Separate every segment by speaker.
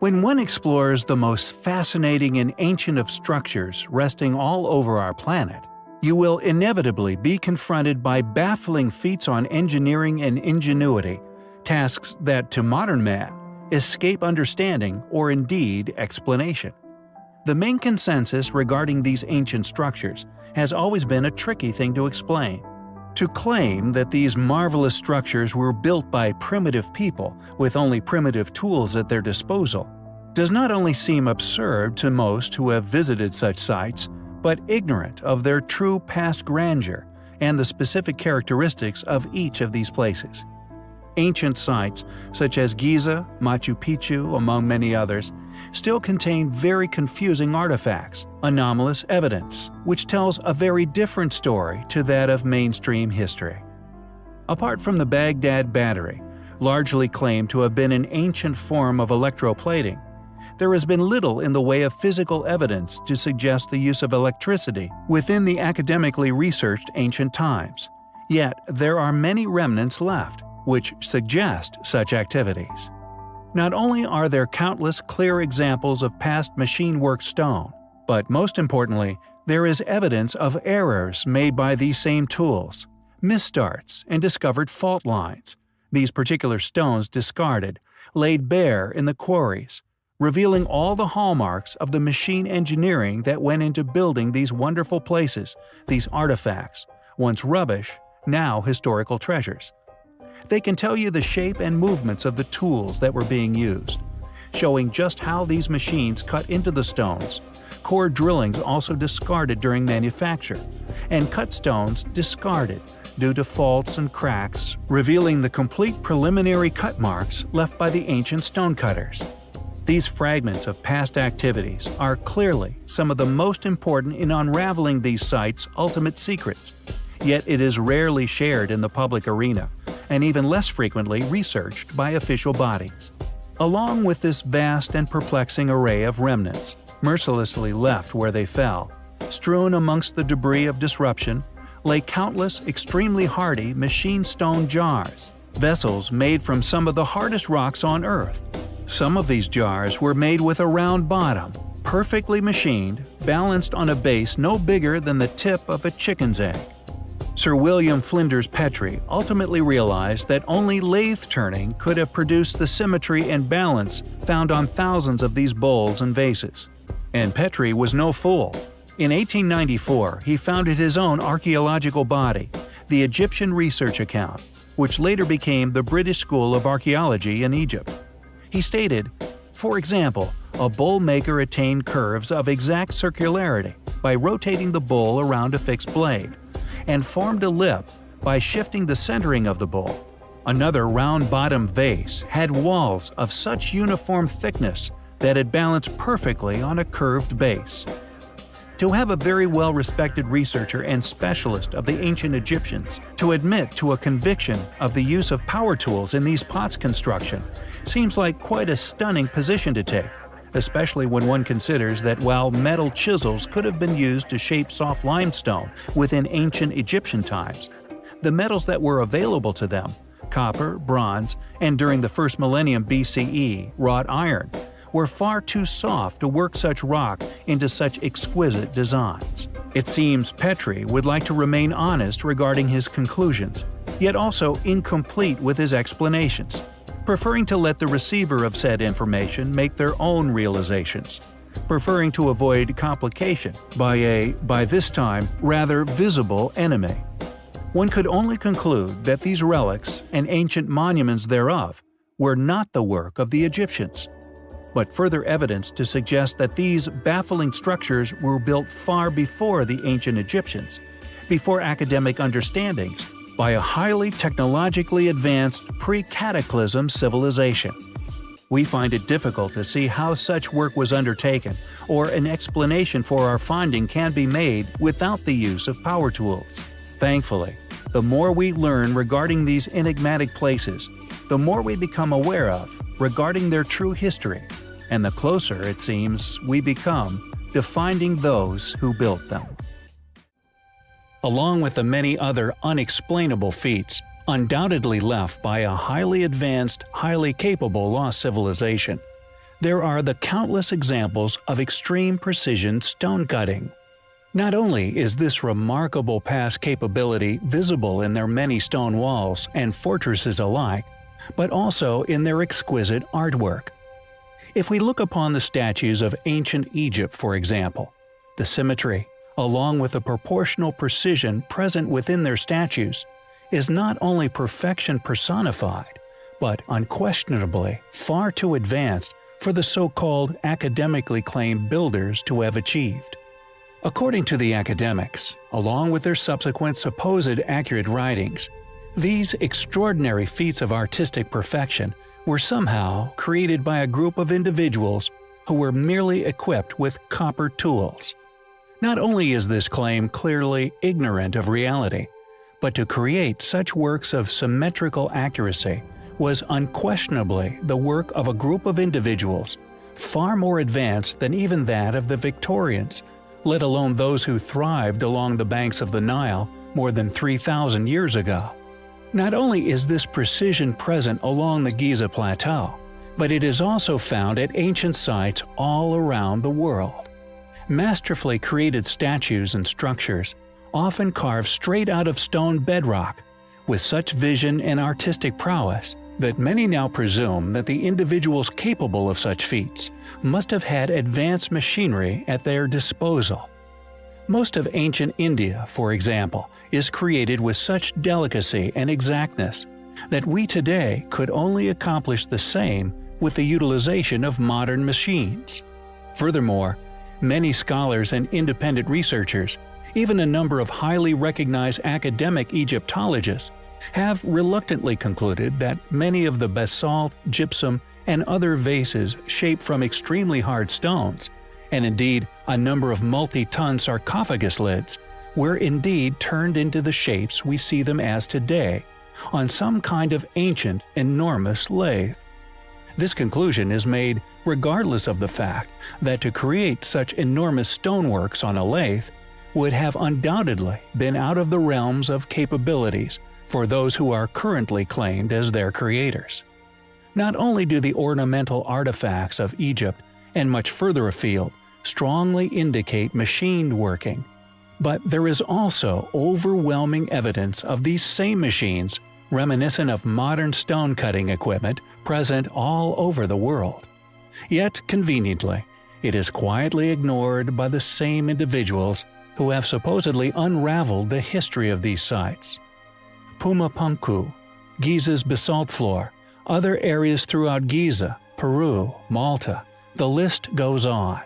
Speaker 1: When one explores the most fascinating and ancient of structures resting all over our planet, you will inevitably be confronted by baffling feats on engineering and ingenuity, tasks that to modern man escape understanding or indeed explanation. The main consensus regarding these ancient structures has always been a tricky thing to explain. To claim that these marvelous structures were built by primitive people with only primitive tools at their disposal does not only seem absurd to most who have visited such sites, but ignorant of their true past grandeur and the specific characteristics of each of these places. Ancient sites, such as Giza, Machu Picchu, among many others, still contain very confusing artifacts, anomalous evidence, which tells a very different story to that of mainstream history. Apart from the Baghdad Battery, largely claimed to have been an ancient form of electroplating, there has been little in the way of physical evidence to suggest the use of electricity within the academically researched ancient times. Yet there are many remnants left, which suggest such activities. Not only are there countless clear examples of past machine-work stone, but most importantly, there is evidence of errors made by these same tools, misstarts, and discovered fault lines. These particular stones discarded, laid bare in the quarries, revealing all the hallmarks of the machine engineering that went into building these wonderful places, these artifacts, once rubbish, now historical treasures. They can tell you the shape and movements of the tools that were being used, showing just how these machines cut into the stones, core drillings also discarded during manufacture, and cut stones discarded due to faults and cracks, revealing the complete preliminary cut marks left by the ancient stonecutters. These fragments of past activities are clearly some of the most important in unraveling these sites' ultimate secrets, yet it is rarely shared in the public arena, and even less frequently researched by official bodies. Along with this vast and perplexing array of remnants, mercilessly left where they fell, strewn amongst the debris of disruption, lay countless extremely hardy machine stone jars, vessels made from some of the hardest rocks on Earth. Some of these jars were made with a round bottom, perfectly machined, balanced on a base no bigger than the tip of a chicken's egg. Sir William Flinders Petrie ultimately realized that only lathe turning could have produced the symmetry and balance found on thousands of these bowls and vases. And Petrie was no fool. In 1894, he founded his own archaeological body, the Egyptian Research Account, which later became the British School of Archaeology in Egypt. He stated, for example, a bowl maker attained curves of exact circularity by rotating the bowl around a fixed blade, and formed a lip by shifting the centering of the bowl. Another round-bottomed vase had walls of such uniform thickness that it balanced perfectly on a curved base. To have a very well-respected researcher and specialist of the ancient Egyptians to admit to a conviction of the use of power tools in these pots construction seems like quite a stunning position to take, especially when one considers that while metal chisels could have been used to shape soft limestone within ancient Egyptian times, the metals that were available to them, copper, bronze, and during the first millennium BCE, wrought iron, were far too soft to work such rock into such exquisite designs. It seems Petrie would like to remain honest regarding his conclusions, yet also incomplete with his explanations, preferring to let the receiver of said information make their own realizations, preferring to avoid complication by a, by this time, rather visible enemy. One could only conclude that these relics and ancient monuments thereof were not the work of the Egyptians, but further evidence to suggest that these baffling structures were built far before the ancient Egyptians, before academic understandings, by a highly technologically advanced pre-cataclysm civilization. We find it difficult to see how such work was undertaken, or an explanation for our finding can be made without the use of power tools. Thankfully, the more we learn regarding these enigmatic places, the more we become aware of regarding their true history, and the closer, it seems, we become to finding those who built them. Along with the many other unexplainable feats, undoubtedly left by a highly advanced, highly capable lost civilization, there are the countless examples of extreme precision stone cutting. Not only is this remarkable past capability visible in their many stone walls and fortresses alike, but also in their exquisite artwork. If we look upon the statues of ancient Egypt, for example, the symmetry, along with the proportional precision present within their statues, is not only perfection personified, but unquestionably far too advanced for the so-called academically claimed builders to have achieved. According to the academics, along with their subsequent supposed accurate writings, these extraordinary feats of artistic perfection were somehow created by a group of individuals who were merely equipped with copper tools. Not only is this claim clearly ignorant of reality, but to create such works of symmetrical accuracy was unquestionably the work of a group of individuals far more advanced than even that of the Victorians, let alone those who thrived along the banks of the Nile more than 3,000 years ago. Not only is this precision present along the Giza Plateau, but it is also found at ancient sites all around the world. Masterfully created statues and structures, often carved straight out of stone bedrock, with such vision and artistic prowess that many now presume that the individuals capable of such feats must have had advanced machinery at their disposal. Most of ancient India, for example, is created with such delicacy and exactness that we today could only accomplish the same with the utilization of modern machines. Furthermore, many scholars and independent researchers, even a number of highly recognized academic Egyptologists, have reluctantly concluded that many of the basalt, gypsum, and other vases shaped from extremely hard stones, and indeed a number of multi-ton sarcophagus lids, were indeed turned into the shapes we see them as today, on some kind of ancient, enormous lathe. This conclusion is made regardless of the fact that to create such enormous stoneworks on a lathe would have undoubtedly been out of the realms of capabilities for those who are currently claimed as their creators. Not only do the ornamental artifacts of Egypt and much further afield strongly indicate machined working, but there is also overwhelming evidence of these same machines reminiscent of modern stone-cutting equipment present all over the world. Yet, conveniently, it is quietly ignored by the same individuals who have supposedly unraveled the history of these sites. Pumapunku, Giza's basalt floor, other areas throughout Giza, Peru, Malta, the list goes on.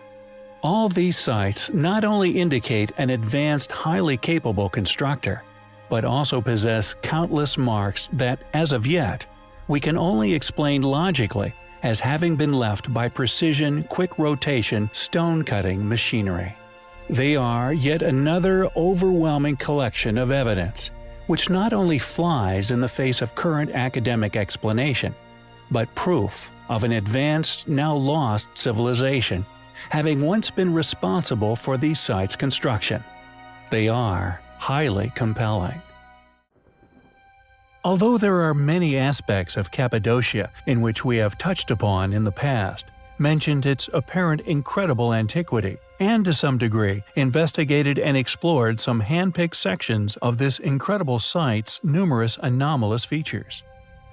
Speaker 1: All these sites not only indicate an advanced, highly capable constructor, but also possess countless marks that, as of yet, we can only explain logically as having been left by precision, quick rotation, stone-cutting machinery. They are yet another overwhelming collection of evidence, which not only flies in the face of current academic explanation, but proof of an advanced, now lost civilization, having once been responsible for these sites' construction. They are highly compelling. Although there are many aspects of Cappadocia in which we have touched upon in the past, mentioned its apparent incredible antiquity, and to some degree investigated and explored some hand-picked sections of this incredible site's numerous anomalous features.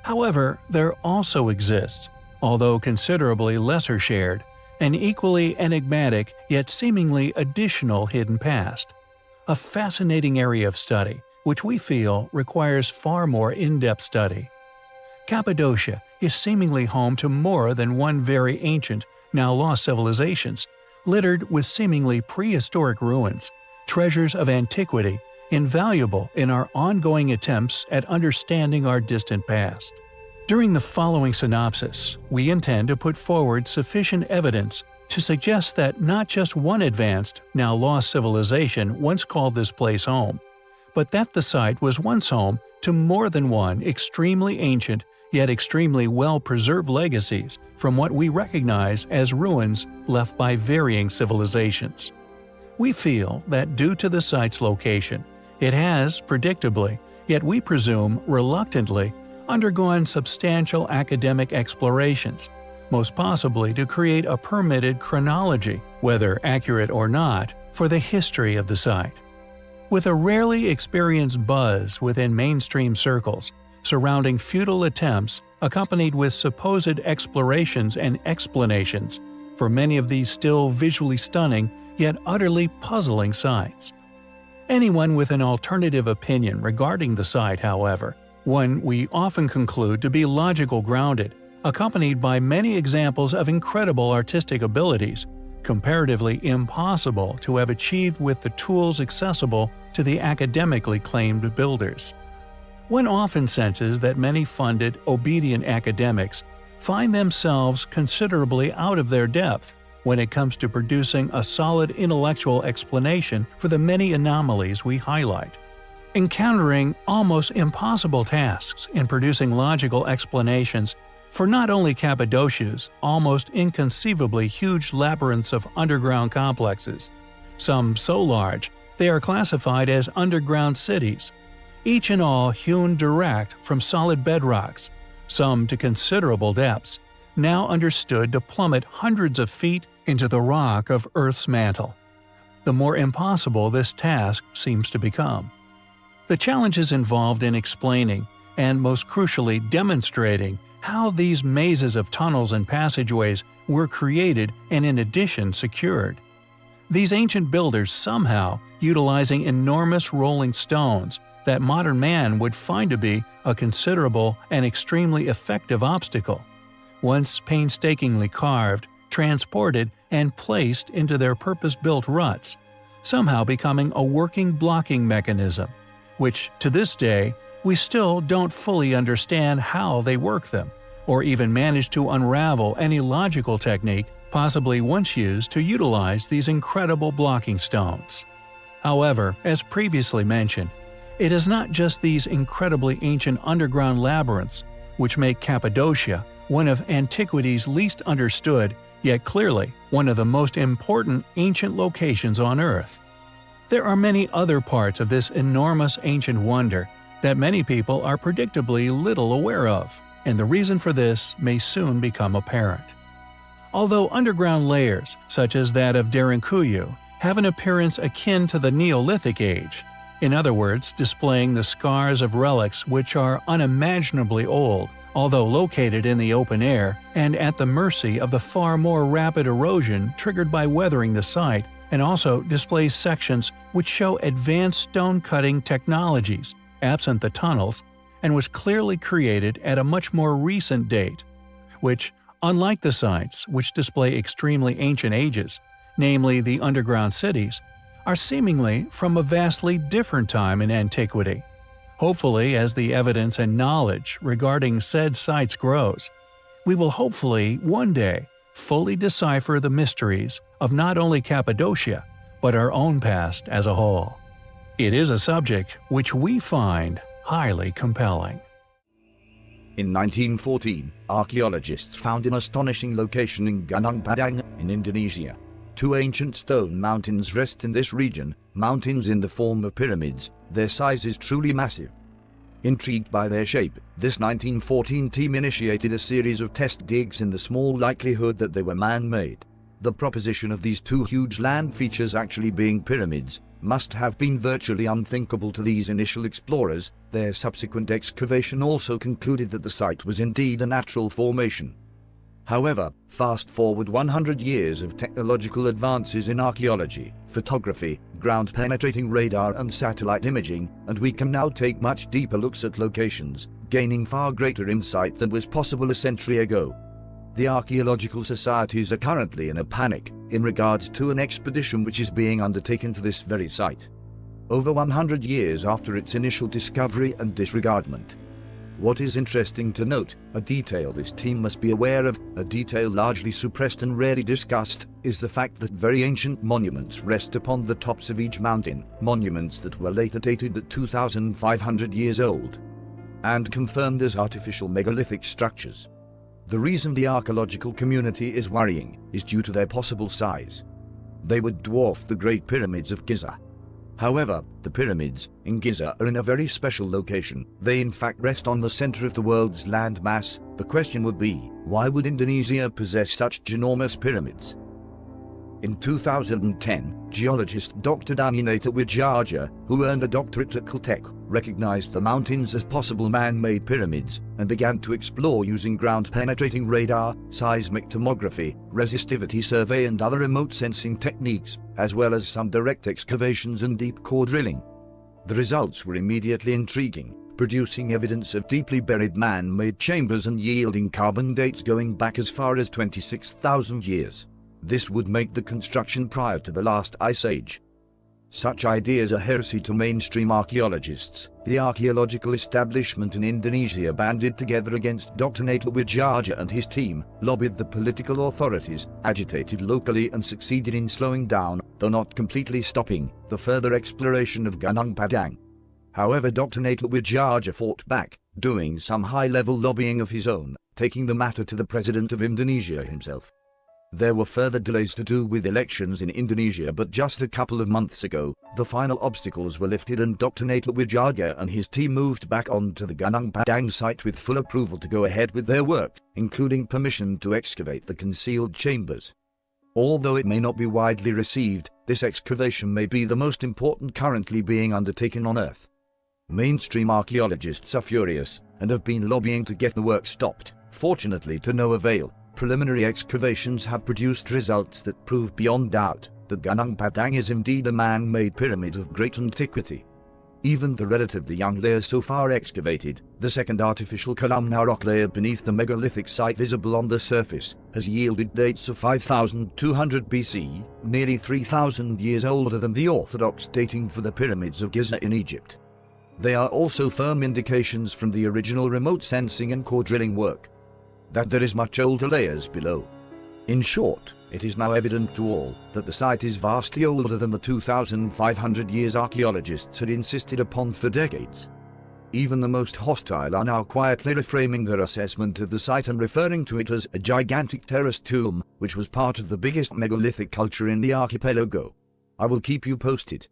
Speaker 1: However, there also exists, although considerably lesser shared, an equally enigmatic yet seemingly additional hidden past. A fascinating area of study, which we feel requires far more in-depth study. Cappadocia is seemingly home to more than one very ancient, now lost civilizations, littered with seemingly prehistoric ruins, treasures of antiquity, invaluable in our ongoing attempts at understanding our distant past. During the following synopsis, we intend to put forward sufficient evidence to suggest that not just one advanced, now lost civilization once called this place home, but that the site was once home to more than one extremely ancient yet extremely well-preserved legacies from what we recognize as ruins left by varying civilizations. We feel that due to the site's location, it has, predictably, yet we presume reluctantly, undergone substantial academic explorations, most possibly to create a permitted chronology, whether accurate or not, for the history of the site. With a rarely experienced buzz within mainstream circles surrounding futile attempts accompanied with supposed explorations and explanations for many of these still visually stunning yet utterly puzzling sites. Anyone with an alternative opinion regarding the site, however, one we often conclude to be logical grounded, accompanied by many examples of incredible artistic abilities, comparatively impossible to have achieved with the tools accessible to the academically claimed builders. One often senses that many funded, obedient academics find themselves considerably out of their depth when it comes to producing a solid intellectual explanation for the many anomalies we highlight. Encountering almost impossible tasks in producing logical explanations for not only Cappadocia's almost inconceivably huge labyrinths of underground complexes, some so large they are classified as underground cities, each and all hewn direct from solid bedrocks, some to considerable depths, now understood to plummet hundreds of feet into the rock of Earth's mantle. The more impossible this task seems to become. The challenges involved in explaining, and most crucially demonstrating, how these mazes of tunnels and passageways were created and in addition secured. These ancient builders somehow utilizing enormous rolling stones that modern man would find to be a considerable and extremely effective obstacle, once painstakingly carved, transported, and placed into their purpose-built ruts, somehow becoming a working blocking mechanism, which, to this day, we still don't fully understand how they work them, or even manage to unravel any logical technique possibly once used to utilize these incredible blocking stones. However, as previously mentioned, it is not just these incredibly ancient underground labyrinths which make Cappadocia one of antiquity's least understood, yet clearly one of the most important ancient locations on Earth. There are many other parts of this enormous ancient wonder that many people are predictably little aware of, and the reason for this may soon become apparent. Although underground layers, such as that of Derinkuyu, have an appearance akin to the Neolithic age, in other words, displaying the scars of relics which are unimaginably old, although located in the open air and at the mercy of the far more rapid erosion triggered by weathering the site, and also displays sections which show advanced stone-cutting technologies, absent the tunnels, and was clearly created at a much more recent date, which, unlike the sites which display extremely ancient ages, namely the underground cities, are seemingly from a vastly different time in antiquity. Hopefully, as the evidence and knowledge regarding said sites grows, we will hopefully one day fully decipher the mysteries of not only Cappadocia, but our own past as a whole. It is a subject which we find highly compelling.
Speaker 2: In 1914, archaeologists found an astonishing location in Gunung Padang, in Indonesia. Two ancient stone mountains rest in this region, mountains in the form of pyramids. Their size is truly massive. Intrigued by their shape, this 1914 team initiated a series of test digs in the small likelihood that they were man-made. The proposition of these two huge land features actually being pyramids must have been virtually unthinkable to these initial explorers. Their subsequent excavation also concluded that the site was indeed a natural formation. However, fast forward 100 years of technological advances in archaeology, photography, ground-penetrating radar and satellite imaging, and we can now take much deeper looks at locations, gaining far greater insight than was possible a century ago. The archaeological societies are currently in a panic in regards to an expedition which is being undertaken to this very site, over 100 years after its initial discovery and disregardment. What is interesting to note, a detail this team must be aware of, a detail largely suppressed and rarely discussed, is the fact that very ancient monuments rest upon the tops of each mountain, monuments that were later dated at 2,500 years old and confirmed as artificial megalithic structures. The reason the archaeological community is worrying is due to their possible size. They would dwarf the Great Pyramids of Giza. However, the pyramids in Giza are in a very special location. They in fact rest on the center of the world's land mass. The question would be, why would Indonesia possess such ginormous pyramids? In 2010, geologist Dr. Daninata Wijaja, who earned a doctorate at Caltech, recognized the mountains as possible man-made pyramids and began to explore using ground-penetrating radar, seismic tomography, resistivity survey and other remote sensing techniques, as well as some direct excavations and deep core drilling. The results were immediately intriguing, producing evidence of deeply buried man-made chambers and yielding carbon dates going back as far as 26,000 years. This would make the construction prior to the last ice age. Such ideas are heresy to mainstream archaeologists. The archaeological establishment in Indonesia banded together against Dr. Nata Wijaja and his team, lobbied the political authorities, agitated locally and succeeded in slowing down, though not completely stopping, the further exploration of Gunung Padang. However, Dr. Nata Wijaja fought back, doing some high-level lobbying of his own, taking the matter to the President of Indonesia himself. There were further delays to do with elections in Indonesia, but just a couple of months ago, the final obstacles were lifted and Dr. Nata Wijaja and his team moved back onto the Gunung Padang site with full approval to go ahead with their work, including permission to excavate the concealed chambers. Although it may not be widely received, this excavation may be the most important currently being undertaken on Earth. Mainstream archaeologists are furious and have been lobbying to get the work stopped, fortunately to no avail. Preliminary excavations have produced results that prove beyond doubt that Gunung Padang is indeed a man-made pyramid of great antiquity. Even the relatively young layer so far excavated, the second artificial columnar rock layer beneath the megalithic site visible on the surface, has yielded dates of 5200 BC, nearly 3000 years older than the orthodox dating for the pyramids of Giza in Egypt. They are also firm indications from the original remote sensing and core drilling work that there is much older layers below. In short, it is now evident to all that the site is vastly older than the 2,500 years archaeologists had insisted upon for decades. Even the most hostile are now quietly reframing their assessment of the site and referring to it as a gigantic terraced tomb, which was part of the biggest megalithic culture in the archipelago. I will keep you posted.